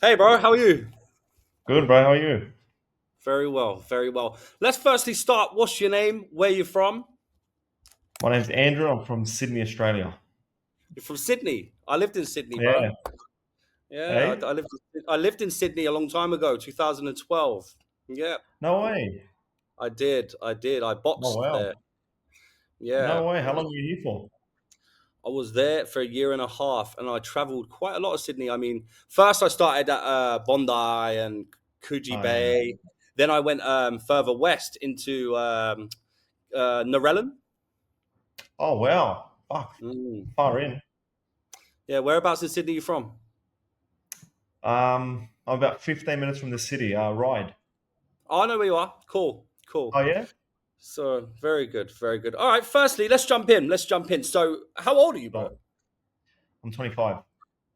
Hey, bro, how are you? Good, bro. How are you? Very well, very well. Let's firstly start. What's your name? Where you from? My name's Andrew. I'm from Sydney, Australia. You're from Sydney. I lived in Sydney, bro. Yeah. Yeah, Hey? I lived in Sydney a long time ago, 2012. Yeah, No way. I did. I Oh, boxed wow. there. Yeah, No way. How long were you here for? I was there for a year and a half, and I travelled quite a lot of Sydney. I mean, first I started at Bondi and Coogee Oh, yeah. Bay. Then I went further west into Narellan. Oh, wow. Fuck. Mm. Far in. Yeah, whereabouts in Sydney are you from? I'm about 15 minutes from the city. Ride. Oh, I know where you are. Cool, Oh, cool. yeah? So very good, very good. All right. Firstly, let's jump in. Let's jump in. So, how old are you, Right. bro? I'm 25.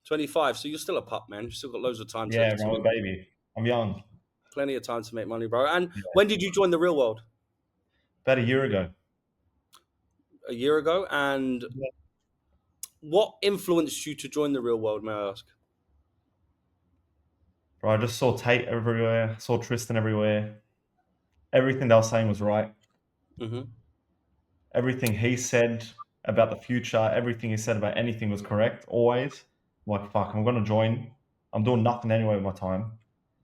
25. So you're still a pup, man. You've still got loads of time to, Yeah, to bro. I'm make a baby. I'm young. plenty of time to make money, bro. And Yeah. when did you join the real world? About a year ago. A year ago. And Yeah. what influenced you to join the real world? May I ask? Bro, I just saw Tate everywhere. Saw Tristan everywhere. Everything they were saying was right. Mm-hmm. Everything he said about the future, everything he said about anything was correct, always. I'm like, fuck, I'm going to join. I'm doing nothing anyway with my time.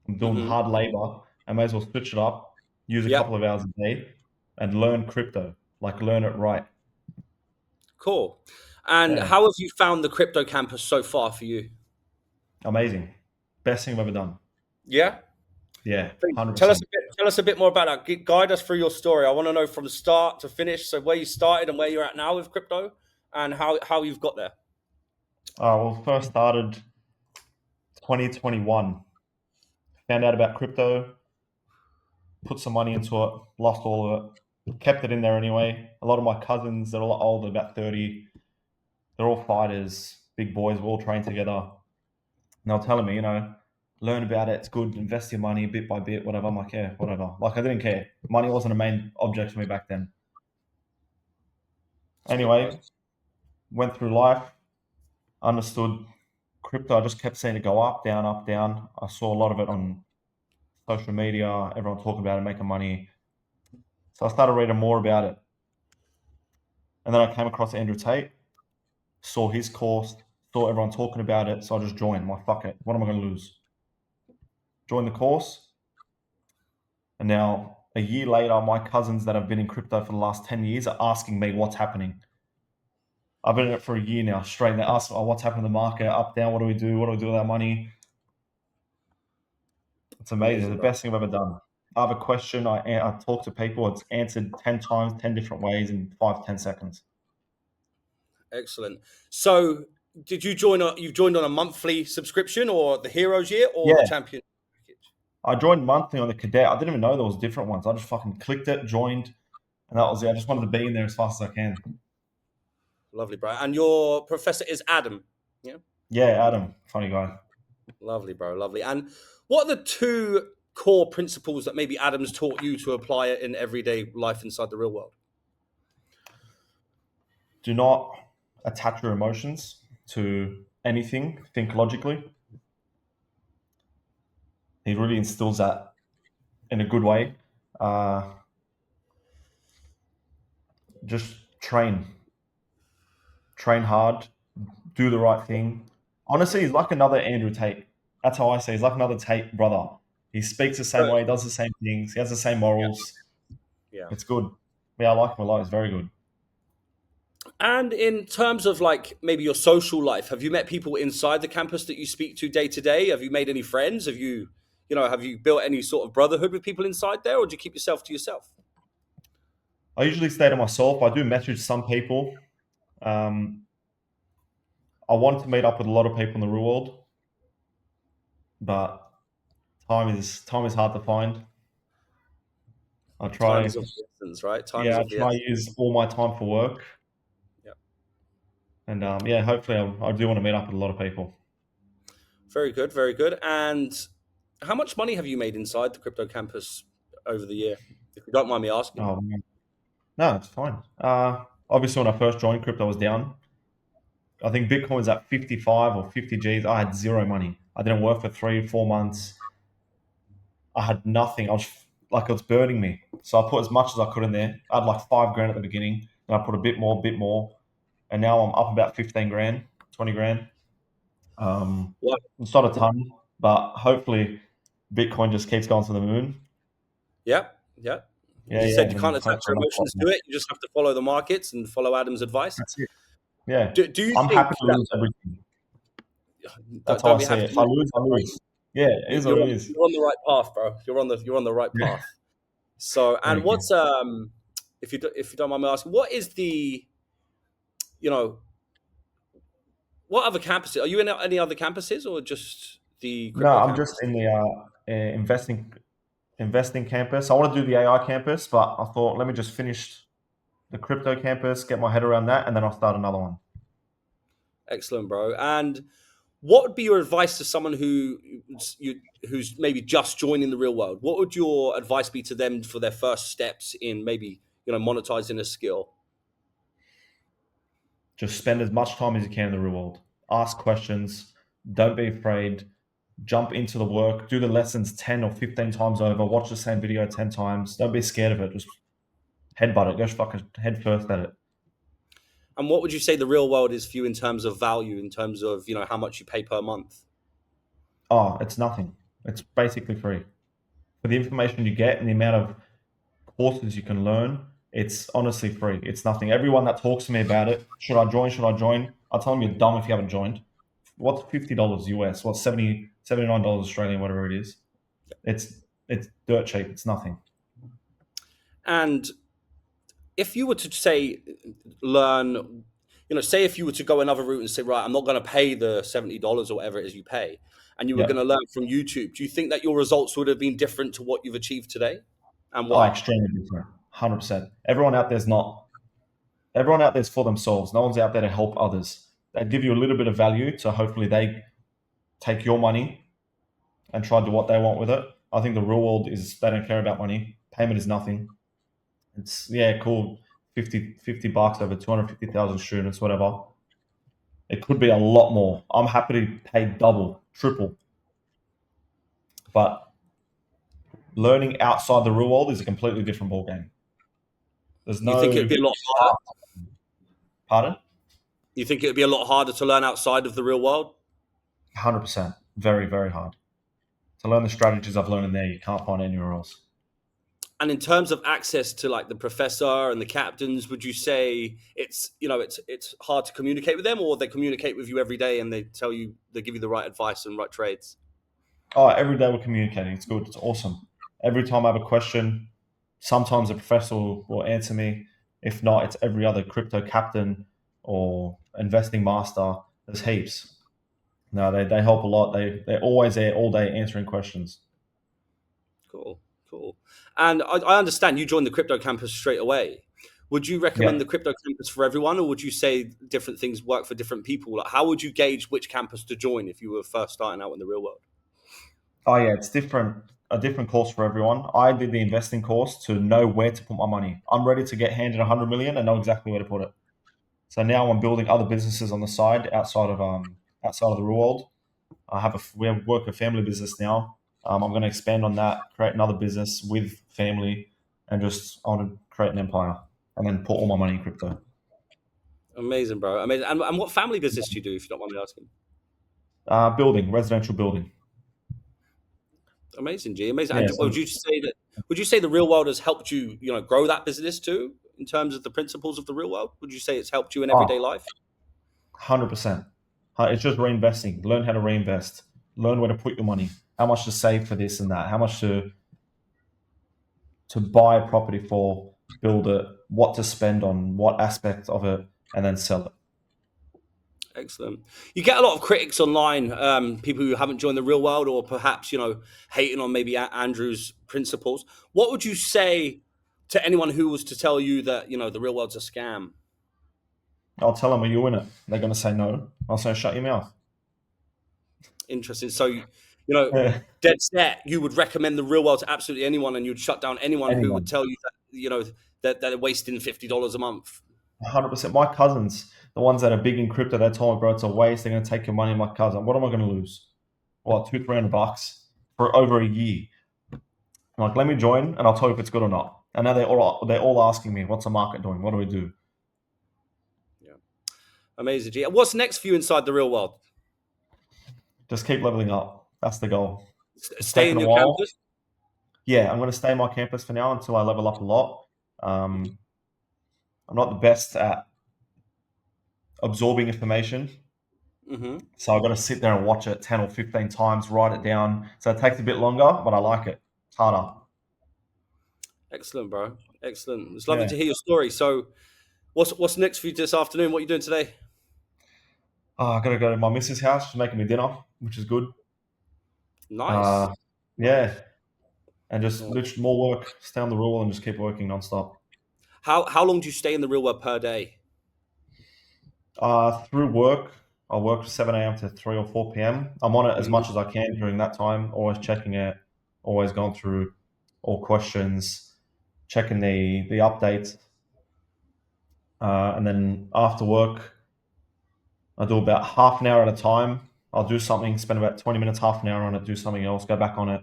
I'm doing Mm-hmm. hard labor. I may as well switch it up, use a couple Yep. of hours a day, and learn crypto. Like, learn it right. Cool. And Yeah, how have you found the crypto campus so far for you? amazing. Best thing I've ever done. Yeah. Yeah, Tell us 100%. a bit. Tell us a bit more about that. Guide us through your story. I want to know from start to finish. So where you started and where you're at now with crypto, and how you've got there. Well, first started 2021. Found out about crypto, put some money into it, lost all of it, kept it in there anyway. A lot of my cousins, they're a lot older, about 30, they're all fighters, big boys, we all train together. And they're telling me, learn about it, it's good, invest your money bit by bit, whatever. I'm like, yeah, whatever. Like, I didn't care. Money wasn't a main object for me back then. It's good, bro. Anyway, went through life, understood crypto. I just kept seeing it go up, down, up, down. I saw a lot of it on social media, everyone talking about it, making money. So I started reading more about it. And then I came across Andrew Tate, saw his course, saw everyone talking about it. So I just joined. I'm like, fuck it. What am I going to lose? Joined the course. And now, a year later, my cousins that have been in crypto for the last 10 years are asking me what's happening. I've been in it for a year now, straight. And they ask, oh, what's happening in the market? Up, down, what do we do? What do we do with our money? It's amazing. Amazing, The bro. best thing I've ever done. I have a question. I talk to people. It's answered 10 times, 10 different ways in 5 to 10 seconds. Excellent. So did you join? You joined on a monthly subscription, or the Heroes Year, or the Yeah. Champion package? I joined monthly on the cadet. I didn't even know there was different ones. I just fucking clicked it, joined, and that was it. I just wanted to be in there as fast as I can. Lovely, bro. And your professor is Adam. Yeah. Yeah, Adam, funny guy. Lovely, bro. Lovely. And what are the two core principles that maybe Adam's taught you to apply it in everyday life inside the real world? Do not attach your emotions to anything. Think logically. He really instills that in a good way. Uh, just train hard, do the right thing. Honestly, he's like another Andrew Tate. That's how I say. He's like another Tate brother. He speaks the same So, way, does the same things. He has the same yeah, morals. yeah. It's good. Yeah, I like him a lot. It's very good. And in terms of like maybe your social life, have you met people inside the campus that you speak to day? Have you made any friends? Have you built any sort of brotherhood with people inside there, or do you keep yourself to yourself? I usually stay to myself. I do message some people. Um, I want to meet up with a lot of people in the real world, but time is hard to find. I Time try, is of the essence, right? Time is yeah, I of the try essence. to use all my time for work, Yeah. and yeah, hopefully I do want to meet up with a lot of people. Very good, very good. And how much money have you made inside the crypto campus over the year? If you don't mind me asking. Oh man. No, it's fine. Obviously, when I first joined, crypto was down. I think Bitcoin was at 55 or 50 G's. I had zero money. I didn't work for 3 4 months. I had nothing. I was like, it was burning me. So I put as much as I could in there. I had like 5 grand at the beginning. Then I put a bit more. And now I'm up about 15 grand, 20 grand. Well, It's not a ton, but hopefully Bitcoin just keeps going to the moon. yeah, yeah. Yeah, You yeah, said and you then can't attach hopefully your I'll make a lot emotions more. to it. You just have to follow the markets and follow Adam's advice. That's it. Yeah. Do you I'm happy think to that lose everything. That's how don't I we see have it. to If I lose, lose, I right? lose. Yeah, it is what You're it on, is. you're on the right path, bro. You're on the right Yeah. path. So, and Thank you. what's if you don't mind me asking, what is the you know what other campuses? Are you in any other campuses or just the No, crypto I'm just campus? in the investing campus. I want to do the AI campus, but I thought let me just finish the crypto campus, get my head around that, and then I'll start another one. Excellent, bro. And what would be your advice to someone who's maybe just joining the real world? What would your advice be to them for their first steps in maybe monetizing a skill? Just spend as much time as you can in the real world. Ask questions. Don't be afraid. Jump into the work. Do the lessons 10 or 15 times over. Watch the same video 10 times. Don't be scared of it. Just headbutt it. Go fucking head first at it. And what would you say the real world is for you in terms of value, in terms of how much you pay per month? Oh, it's nothing. It's basically free. For the information you get and the amount of courses you can learn, it's honestly free. It's nothing. Everyone that talks to me about it, should I join? Should I join? I tell them you're dumb if you haven't joined. What's $50 US? What's $79 Australian, whatever it is? It's dirt cheap. It's nothing. And if you were to say learn, say if you were to go another route and say, right, I'm not going to pay the $70 or whatever it is you pay, and you were Yeah. going to learn from YouTube, do you think that your results would have been different to what you've achieved today, and Oh, why? extremely different. 100%. Everyone out there's not. Everyone out there's for themselves. No one's out there to help others. They give you a little bit of value, so hopefully they take your money and try to do what they want with it. I think the real world is they don't care about money. Payment is nothing. It's yeah, cool. 50 bucks over 250,000 students, whatever. It could be a lot more. I'm happy to pay double, triple. But learning outside the real world is a completely different ballgame. There's You think no it'd be a lot harder? pardon. You think it would be a lot harder to learn outside of the real world? 100%. Very, very hard. To learn the strategies I've learned in there, you can't find anywhere else. And in terms of access to like the professor and the captains, would you say it's hard to communicate with them, or they communicate with you every day and they give you the right advice and right trades? Oh, every day we're communicating. It's good. It's awesome. Every time I have a question, sometimes a professor will answer me. If not, it's every other crypto captain or investing master. There's heaps. No, they help a lot. They're always there all day answering questions. Cool, cool. And I understand you joined the crypto campus straight away. Would you recommend Yeah. the crypto campus for everyone, or would you say different things work for different people? Like, how would you gauge which campus to join if you were first starting out in the real world? Oh yeah, it's different. A different course for everyone. I did the investing course to know where to put my money. I'm ready to get handed 100 million and know exactly where to put it. So now I'm building other businesses on the side outside of the real world. We have work a family business now. I'm going to expand on that, create another business with family, and just I want to create an empire and then put all my money in crypto. Amazing, bro. Amazing. And what family business do you do, if you don't mind me asking? Building residential building. Amazing, G. Amazing. Yeah. And So, would you say the real world has helped you, grow that business too, in terms of the principles of the real world? Would you say it's helped you in everyday oh, life? 100%. It's just reinvesting. Learn how to reinvest. Learn where to put your money. How much to save for this and that. How much to buy a property for, build it, what to spend on what aspect of it, and then sell it. Excellent. You get a lot of critics online, people who haven't joined the real world, or perhaps hating on maybe Andrew's principles. What would you say to anyone who was to tell you that the real world's a scam? I'll tell them, are you in it? They're going to say no. I'll say, shut your mouth. Interesting. So dead set, you would recommend the real world to absolutely anyone, and you'd shut down anyone who would Anyone. tell you that they're wasting $50 a month. 100%. My cousins, the ones that are big in crypto, they told me, bro, it's a waste. They're going to take your money. My cousin, what am I going to lose? $200-300 for over a year. I'm like, let me join, and I'll tell you if it's good or not. And now they're all asking me, what's the market doing? What do we do? Yeah, amazing, G. What's next for you inside the real world? Just keep leveling up. That's the goal. It's Stay taken in a your while. campus. Yeah, I'm going to stay on my campus for now until I level up a lot. I'm not the best at absorbing information. Mm-hmm. So I've got to sit there and watch it 10 or 15 times, write it down. So it takes a bit longer, but I like it. It's harder. Excellent, bro. Excellent. It's lovely Yeah. to hear your story. So, what's next for you this afternoon? What are you doing today? I got to go to my missus' house. She's making me dinner, which is good. Nice. Yeah. And just Yeah. literally more work, stay on the rule and just keep working nonstop. How long do you stay in the real world per day? Through work, I work 7 a.m. to 3 or 4 p.m. I'm on it as Mhm. much as I can during that time, always checking it, always going through all questions, checking the updates. And then after work, I do about half an hour at a time. I'll do something, spend about 20 minutes, half an hour on it, do something else, go back on it.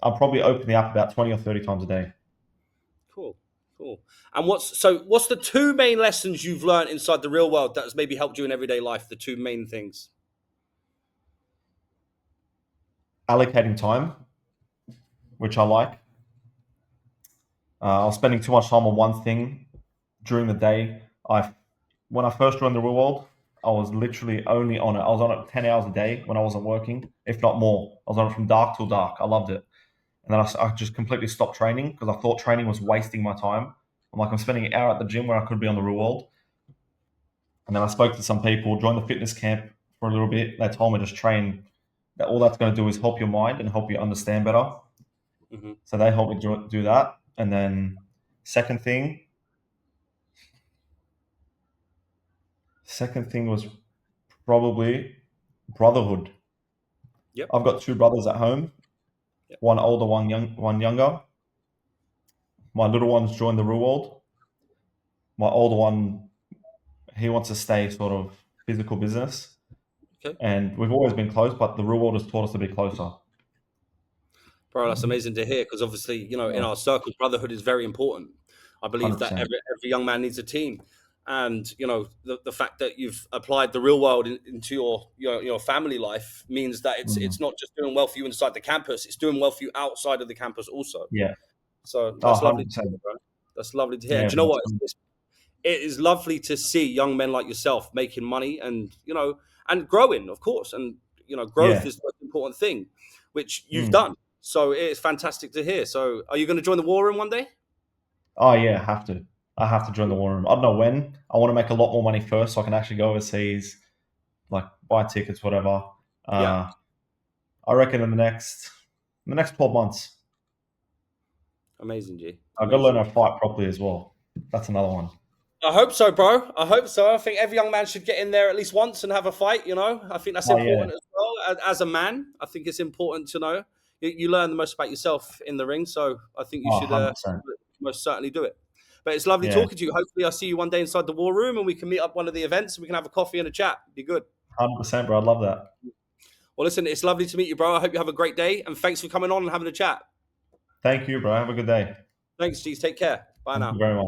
I'll probably open the app about 20 or 30 times a day. Cool. Cool. And what's the two main lessons you've learned inside the real world that has maybe helped you in everyday life? The two main things. Allocating time, which I like. I was spending too much time on one thing during the day. When I first joined the real world, I was literally only on it. I was on it 10 hours a day when I wasn't working, if not more. I was on it from dark till dark. I loved it. And then I just completely stopped training because I thought training was wasting my time. I'm spending an hour at the gym where I could be on the real world. And then I spoke to some people, joined the fitness camp for a little bit. They told me just train. That all that's going to do is help your mind and help you understand better. Mm-hmm. So they helped me do that. And then second thing was probably brotherhood. Yep. I've got two brothers at home, Yep. one older, one younger. My little one's joined the real world. My older one, he wants to stay sort of physical business. Okay. And we've always been close, but the real world has taught us to be closer. Bro, that's amazing to hear because obviously, in Yeah, our circle, brotherhood is very important. I believe that 100%. every young man needs a team. And, the fact that you've applied the real world into your family life means that Mm. it's not just doing well for you inside the campus, it's doing well for you outside of the campus also. Yeah. So Oh, that's lovely to 100%. hear, bro. That's lovely to hear. And Yeah, do you know but what? It is lovely to see young men like yourself making money and, and growing, of course. And, growth yeah. is the most important thing, which you've Mm. done. So it's fantastic to hear. So are you going to join the war room one day? Oh, yeah, I have to. I have to join the war room. I don't know when. I want to make a lot more money first so I can actually go overseas, like buy tickets, whatever. Yeah. I reckon in the next 12 months, Amazing, G. I've got to learn Amazing. how to fight properly as well. That's another one. I hope so, bro. I hope so. I think every young man should get in there at least once and have a fight. I think that's Oh, yeah. important as well. As a man, I think it's important to know you learn the most about yourself in the ring. So I think you Oh, should 100%. most certainly do it. But it's lovely Yeah, talking to you. Hopefully, I'll see you one day inside the war room and we can meet up one of the events and we can have a coffee and a chat. Be good. 100%, bro. I love that. Well, listen, it's lovely to meet you, bro. I hope you have a great day and thanks for coming on and having a chat. Thank you, bro. Have a good day. Thanks, G's. Take care. Bye Thank now. you very much.